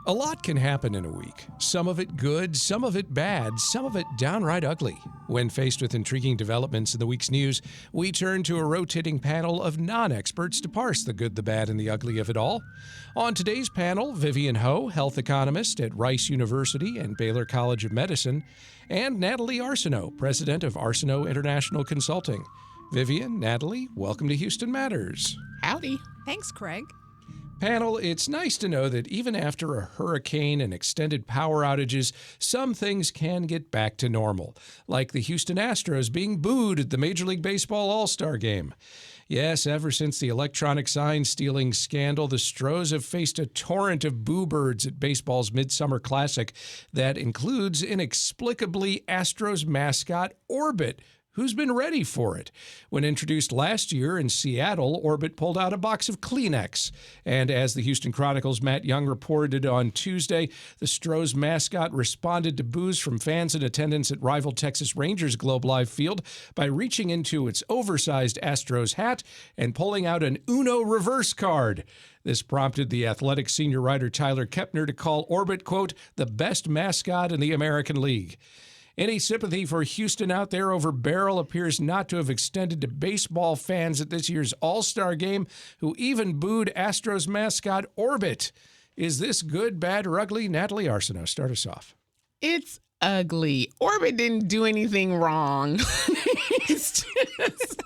A lot can happen in a week. Some of it good, some of it bad, some of it downright ugly. When faced with intriguing developments in the week's news, we turn to a rotating panel of non-experts to parse the good, the bad, and the ugly of it all. On today's panel, Vivian Ho, health economist at Rice University and Baylor College of Medicine, and Natalie Arsenault, president of Arsenault International Consulting. Vivian, Natalie, welcome to Houston Matters. Howdy. Thanks, Craig. Panel, it's nice to know that even after a hurricane and extended power outages, some things can get back to normal, like the Houston Astros being booed at the Major League Baseball All-Star Game. Yes, ever since the electronic sign stealing scandal, the Stros have faced a torrent of boo birds at baseball's Midsummer Classic that includes inexplicably Astros mascot Orbit, who's been ready for it. When introduced last year in Seattle, Orbit pulled out a box of Kleenex. And as the Houston Chronicle's Matt Young reported on Tuesday, the Stros mascot responded to boos from fans in attendance at rival Texas Rangers Globe Life Field by reaching into its oversized Astros hat and pulling out an Uno reverse card. This prompted the Athletic senior writer Tyler Kepner to call Orbit, quote, the best mascot in the American League. Any sympathy for Houston out there over Beryl appears not to have extended to baseball fans at this year's All-Star Game, who even booed Astros mascot Orbit. Is this good, bad, or ugly? Natalie Arsenault, start us off. It's ugly. Orbit didn't do anything wrong. It's just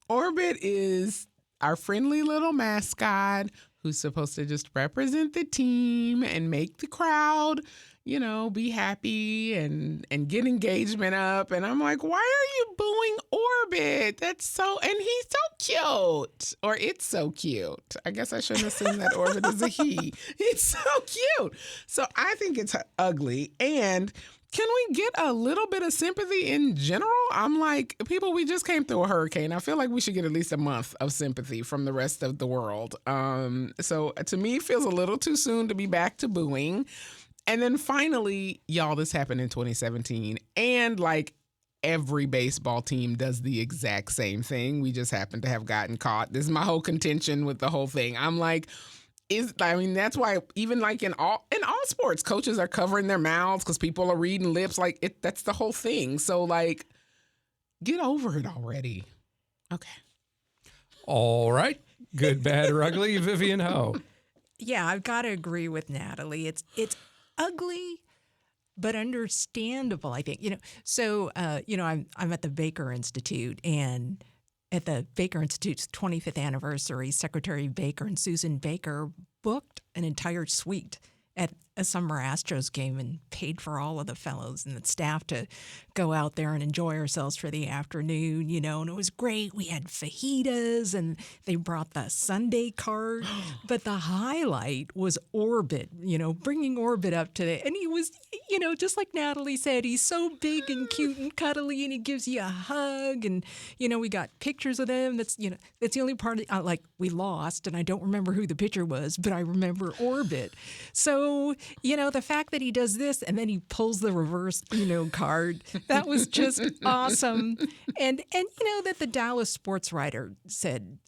Orbit is our friendly little mascot who's supposed to just represent the team and make the crowd, you know, be happy and get engagement up. And I'm like, why are you booing Orbit? That's so, and he's so cute. Or it's so cute. I guess I shouldn't assume that Orbit is a he. It's so cute. So I think it's ugly. And can we get a little bit of sympathy in general? I'm like, people, we just came through a hurricane. I feel like we should get at least a month of sympathy from the rest of the world. So to me, it feels a little too soon to be back to booing. And then finally, y'all, this happened in 2017. And like every baseball team does the exact same thing. We just happen to have gotten caught. This is my whole contention with the whole thing. I'm like, that's why even like in all sports, coaches are covering their mouths because people are reading lips. Like that's the whole thing. So like, get over it already. Okay. All right. Good, bad, or ugly, Vivian Ho. Yeah, I've got to agree with Natalie. It's ugly, but understandable, I think. I'm at the Baker Institute, and at the Baker Institute's 25th anniversary, Secretary Baker and Susan Baker booked an entire suite at a summer Astros game and paid for all of the fellows and the staff to go out there and enjoy ourselves for the afternoon, and it was great. We had fajitas and they brought the Sunday cart, but the highlight was Orbit, bringing Orbit up to and he was, just like Natalie said, he's so big and cute and cuddly and he gives you a hug and, we got pictures of him. That's the only part we lost and I don't remember who the pitcher was, but I remember Orbit. So, the fact that he does this and then he pulls the reverse, card, that was just awesome. And that the Dallas sports writer said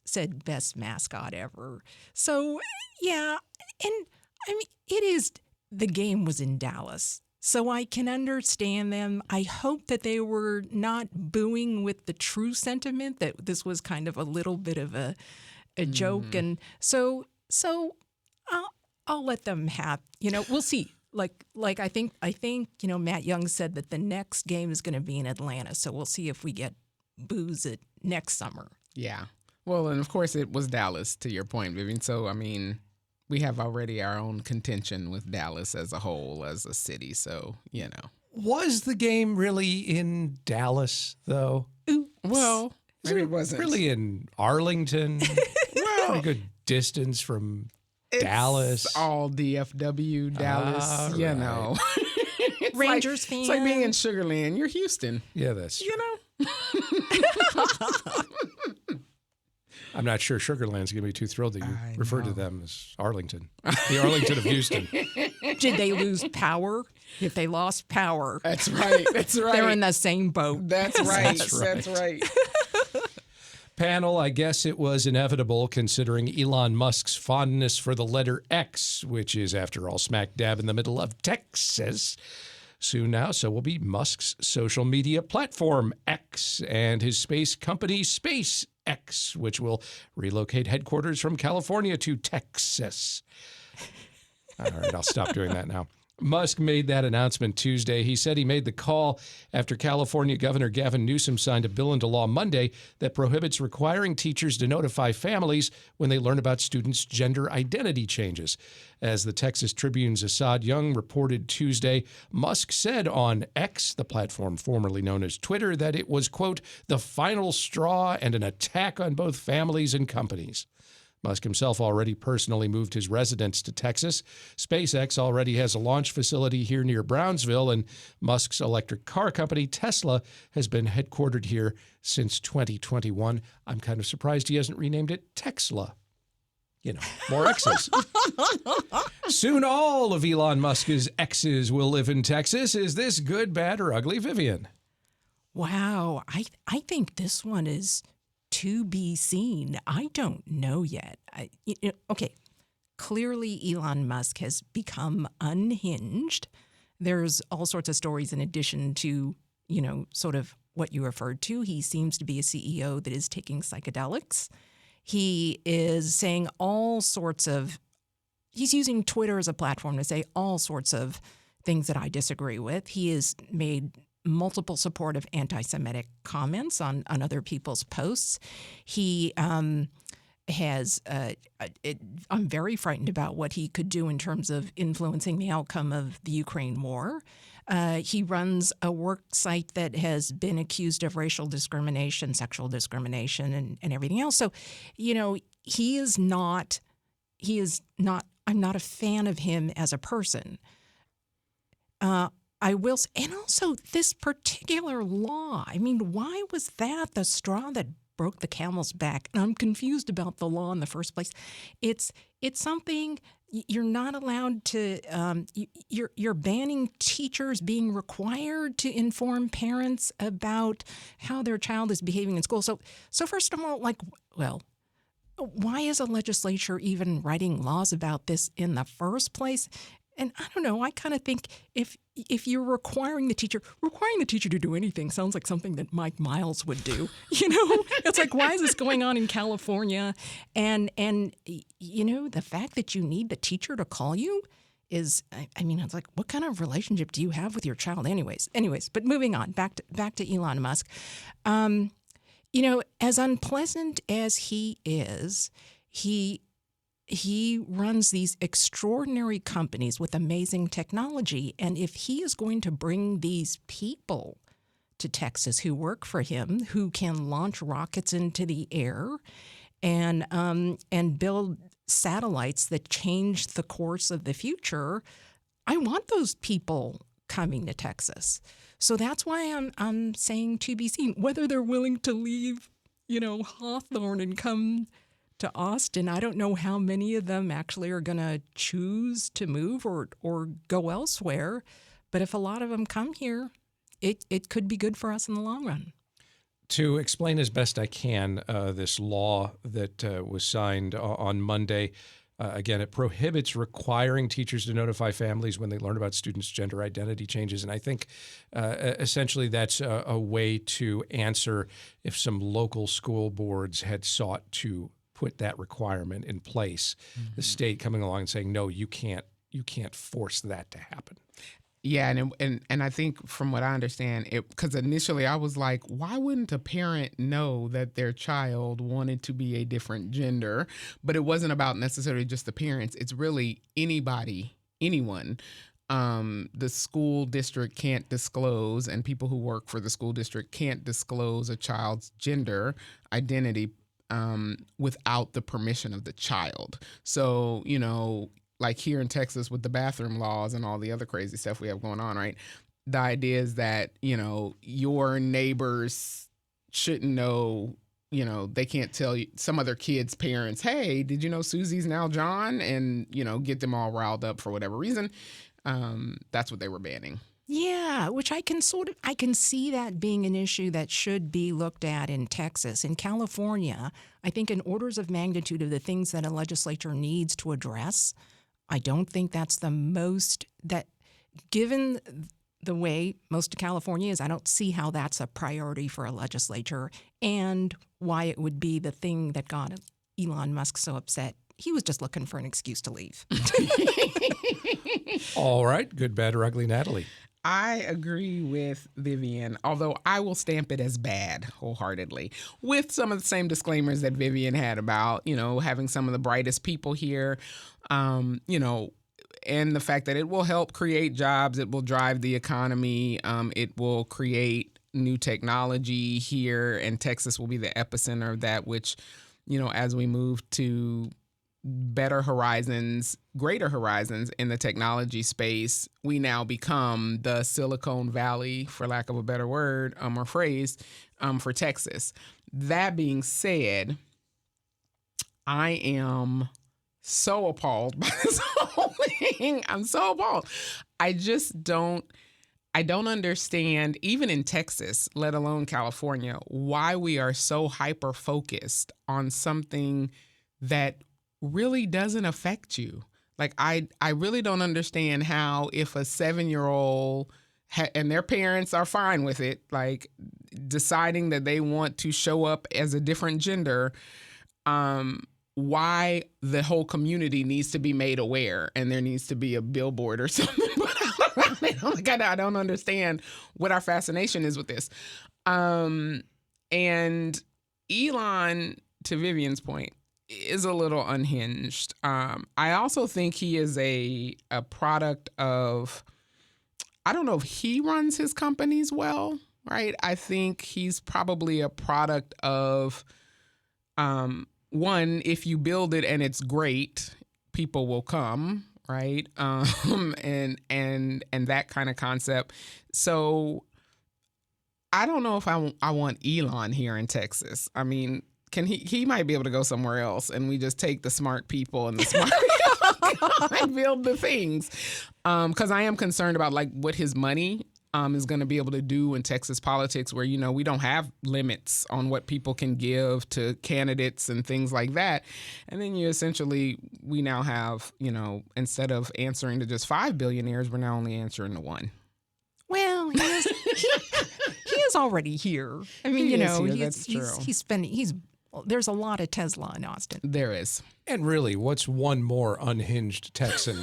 best mascot ever. So, yeah. And I mean, the game was in Dallas. So I can understand them. I hope that they were not booing with the true sentiment that this was kind of a little bit of a joke. And so I'll let them have, we'll see. Like I think Matt Young said that the next game is going to be in Atlanta. So we'll see if we get boos it next summer. Yeah. Well, and of course it was Dallas, to your point, Vivian. So, I mean, we have already our own contention with Dallas as a whole, as a city. So, Was the game really in Dallas, though? Oops. Well, maybe it wasn't. Really in Arlington? Well, pretty good distance from Dallas. It's all DFW, Dallas, right. It's Rangers fan. It's like being in Sugar Land. You're Houston. Yeah, that's true. You know? I'm not sure Sugar Land's going to be too thrilled that you refer to them as Arlington. The Arlington of Houston. Did they lose power? If they lost power. That's right. That's right. They're in the same boat. That's right. That's right. Panel, I guess it was inevitable considering Elon Musk's fondness for the letter X, which is, after all, smack dab in the middle of Texas. Soon now, so will be Musk's social media platform, X, and his space company, SpaceX, which will relocate headquarters from California to Texas. All right, I'll stop doing that now. Musk made that announcement Tuesday. He said he made the call after California Governor Gavin Newsom signed a bill into law Monday that prohibits requiring teachers to notify families when they learn about students' gender identity changes. As the Texas Tribune's Assad Young reported Tuesday, Musk said on X, the platform formerly known as Twitter, that it was, quote, the final straw and an attack on both families and companies. Musk himself already personally moved his residence to Texas. SpaceX already has a launch facility here near Brownsville, and Musk's electric car company, Tesla, has been headquartered here since 2021. I'm kind of surprised he hasn't renamed it Texla. You know, more X's. Soon all of Elon Musk's X's will live in Texas. Is this good, bad, or ugly, Vivian? Wow. I think this one is to be seen. I don't know yet. Okay, clearly Elon Musk has become unhinged. There's all sorts of stories in addition to, sort of what you referred to. He seems to be a CEO that is taking psychedelics. He is saying he's using Twitter as a platform to say all sorts of things that I disagree with. He has made multiple supportive anti-Semitic comments on other people's posts. He I'm very frightened about what he could do in terms of influencing the outcome of the Ukraine war. He runs a work site that has been accused of racial discrimination, sexual discrimination, and everything else. So, he is not, I'm not a fan of him as a person. I will say, and also this particular law. I mean, why was that the straw that broke the camel's back? And I'm confused about the law in the first place. It's something you're not allowed to. You're banning teachers being required to inform parents about how their child is behaving in school. So first of all, why is a legislature even writing laws about this in the first place? And I don't know. I kind of think if you're requiring the teacher to do anything sounds like something that Mike Miles would do. It's like, why is this going on in California? And the fact that you need the teacher to call you is, it's like, what kind of relationship do you have with your child? Anyways, but moving on, back to Elon Musk. As unpleasant as he is, he runs these extraordinary companies with amazing technology. And if he is going to bring these people to Texas who work for him, who can launch rockets into the air and build satellites that change the course of the future, I want those people coming to Texas. So that's why I'm saying to be seen. Whether they're willing to leave, Hawthorne and come to Austin, I don't know how many of them actually are going to choose to move or go elsewhere. But if a lot of them come here, it could be good for us in the long run. To explain as best I can this law that was signed on Monday, again, it prohibits requiring teachers to notify families when they learn about students' gender identity changes. And I think essentially that's a way to answer if some local school boards had sought to put that requirement in place. Mm-hmm. The state coming along and saying, no, you can't force that to happen. Yeah, and I think from what I understand, because initially I was like, why wouldn't a parent know that their child wanted to be a different gender? But it wasn't about necessarily just the parents. It's really anyone. The school district can't disclose, and people who work for the school district can't disclose a child's gender identity without the permission of the child. So, like here in Texas with the bathroom laws and all the other crazy stuff we have going on, right? The idea is that, your neighbors shouldn't know, they can't tell you some other kid's parents, hey, did you know Susie's now John? And, get them all riled up for whatever reason. That's what they were banning. Yeah, which I can see that being an issue that should be looked at in Texas. In California, I think in orders of magnitude of the things that a legislature needs to address, I don't think that's the most that given the way most of California is, I don't see how that's a priority for a legislature and why it would be the thing that got Elon Musk so upset. He was just looking for an excuse to leave. All right. Good, bad, or ugly, Natalie. I agree with Vivian, although I will stamp it as bad wholeheartedly, with some of the same disclaimers that Vivian had about, having some of the brightest people here, and the fact that it will help create jobs, it will drive the economy, it will create new technology here, and Texas will be the epicenter of that, which, as we move to better horizons, greater horizons in the technology space, we now become the Silicon Valley, for lack of a better word or phrase, for Texas. That being said, I am so appalled by this whole thing. I'm so appalled. I don't understand, even in Texas, let alone California, why we are so hyper-focused on something that really doesn't affect you. Like, I really don't understand how if a 7-year-old and their parents are fine with it, like deciding that they want to show up as a different gender, why the whole community needs to be made aware and there needs to be a billboard or something. But I don't understand what our fascination is with this. And Elon, to Vivian's point, is a little unhinged. I also think he is a product of, I don't know if he runs his companies well, right? I think he's probably a product of, one, if you build it and it's great, people will come, right? And that kind of concept. So I don't know if I want Elon here in Texas. I mean, he might be able to go somewhere else and we just take the smart people and the smart people and build the things. Because I am concerned about like what his money is going to be able to do in Texas politics where, we don't have limits on what people can give to candidates and things like that. And then we now have, instead of answering to just 5 billionaires, we're now only answering to one. Well, he is already here. I mean, that's true. There's a lot of Tesla in Austin. There is. And really, what's one more unhinged Texan?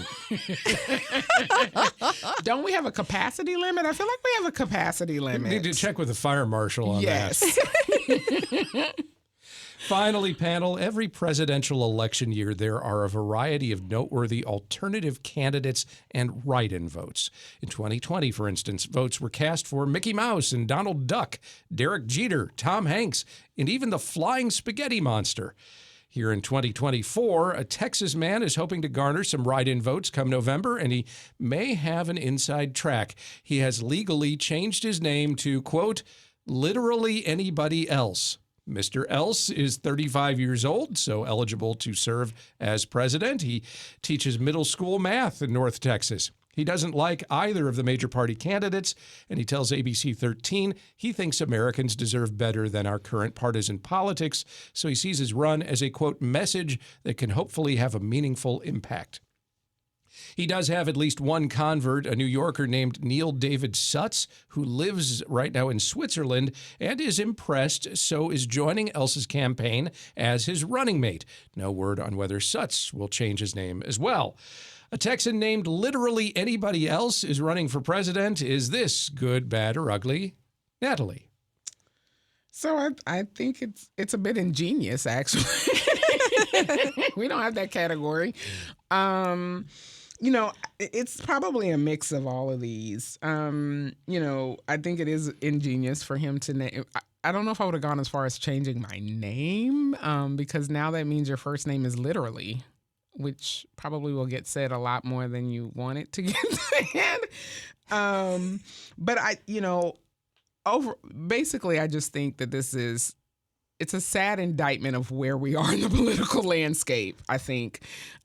Don't we have a capacity limit? I feel like we have a capacity limit. We need to check with the fire marshal on that. Yes. Finally, panel, every presidential election year, there are a variety of noteworthy alternative candidates and write-in votes. In 2020, for instance, votes were cast for Mickey Mouse and Donald Duck, Derek Jeter, Tom Hanks, and even the Flying Spaghetti Monster. Here in 2024, a Texas man is hoping to garner some write-in votes come November, and he may have an inside track. He has legally changed his name to, quote, literally anybody else. Mr. Else is 35 years old, so eligible to serve as president. He teaches middle school math in North Texas. He doesn't like either of the major party candidates, and he tells ABC 13 he thinks Americans deserve better than our current partisan politics, so he sees his run as a, quote, message that can hopefully have a meaningful impact. He does have at least one convert, a New Yorker named Neil David Sutz, who lives right now in Switzerland and is impressed, so is joining Else's campaign as his running mate. No word on whether Sutz will change his name as well. A Texan named literally anybody else is running for president. Is this good, bad, or ugly? Natalie. So I think it's a bit ingenious, actually. We don't have that category. It's probably a mix of all of these. I think it is ingenious for him to name. I don't know if I would have gone as far as changing my name, because now that means your first name is literally, which probably will get said a lot more than you want it to get said. But basically, I just think that it's a sad indictment of where we are in the political landscape. I think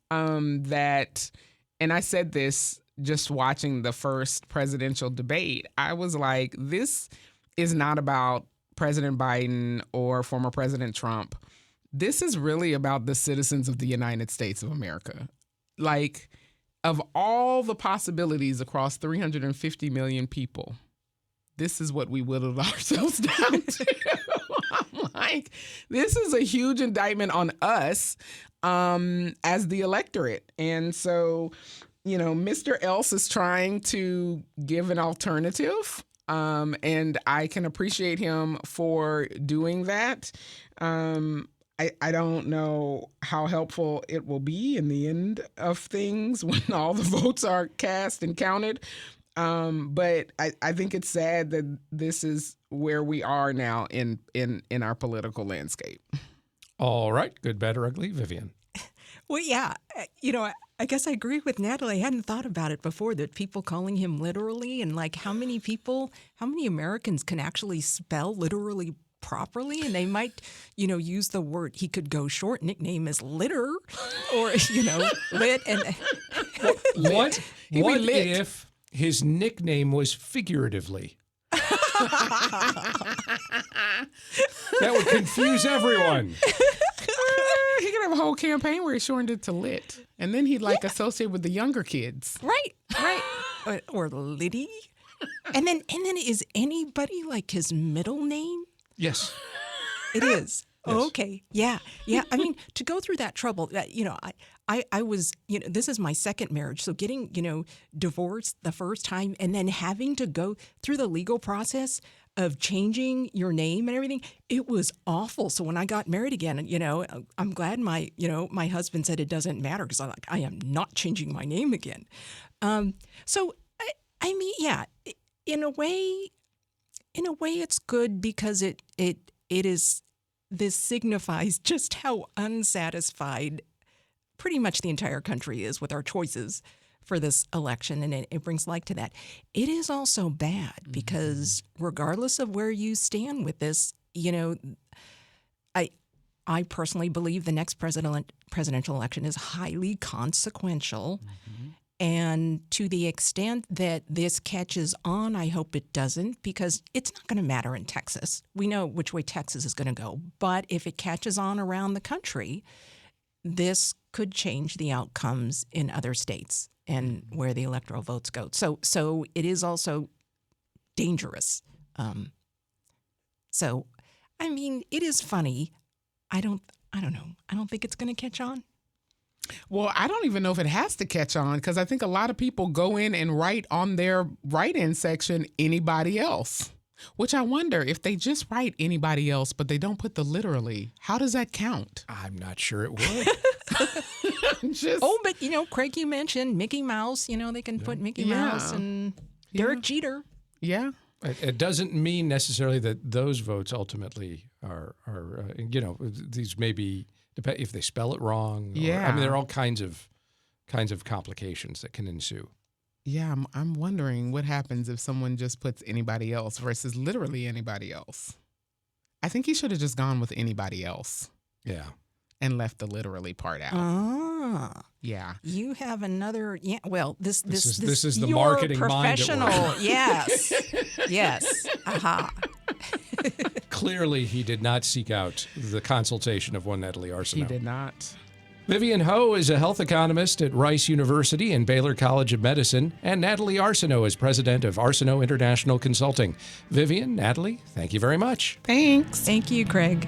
that, and I said this just watching the first presidential debate, I was like, this is not about President Biden or former President Trump. This is really about the citizens of the United States of America. Like, of all the possibilities across 350 million people, this is what we whittled ourselves down to. I'm like, this is a huge indictment on us as the electorate. And so, Mr. Else is trying to give an alternative. And I can appreciate him for doing that. I don't know how helpful it will be in the end of things when all the votes are cast and counted. But I think it's sad that this is where we are now in our political landscape. All right. Good, bad, or ugly. Vivian. Well, yeah, I guess I agree with Natalie. I hadn't thought about it before, that people calling him literally, and like how many Americans can actually spell literally properly, and they might, use the word. He could go short nickname is litter, or lit. And what lit. if his nickname was figuratively? That would confuse everyone. He could have a whole campaign where he shortened it to lit, and then he'd associate with the younger kids. Right, or Liddy, and then is anybody like his middle name? Yes, it is. Yes. Okay, yeah. I mean, to go through that trouble, I was, this is my second marriage, so getting, divorced the first time and then having to go through the legal process of changing your name and everything, it was awful. So when I got married again, I'm glad my husband said it doesn't matter, because I am not changing my name again. So I mean, yeah, in a way it's good, because it is, this signifies just how unsatisfied pretty much the entire country is with our choices for this election, and it brings light to that. It is also bad because regardless of where you stand with this, I personally believe the next presidential election is highly consequential. And to the extent that this catches on, I hope it doesn't, because it's not going to matter in Texas. We know which way Texas is going to go. But if it catches on around the country, this could change the outcomes in other states and where the electoral votes go. So it is also dangerous. So, I mean, it is funny. I don't know. I don't think it's going to catch on. Well, I don't even know if it has to catch on, because I think a lot of people go in and write on their write-in section anybody else, which I wonder if they just write anybody else, but they don't put the literally. How does that count? I'm not sure it would. But Craig, you mentioned Mickey Mouse. They can put Mickey Mouse and Derek Jeter. Yeah. It doesn't mean necessarily that those votes ultimately are these may be, if they spell it wrong. Yeah. There are all kinds of complications that can ensue. Yeah, I'm wondering what happens if someone just puts anybody else versus literally anybody else. I think he should have just gone with anybody else. Yeah. And left the literally part out. Ah. Yeah. You have another. Yeah. Well, this is the your marketing mind at professional. work. Yes. Yes. Aha. Clearly, he did not seek out the consultation of one Natalie Arsenault. He did not. Vivian Ho is a health economist at Rice University and Baylor College of Medicine, and Natalie Arsenault is president of Arsenault International Consulting. Vivian, Natalie, thank you very much. Thanks. Thank you, Craig.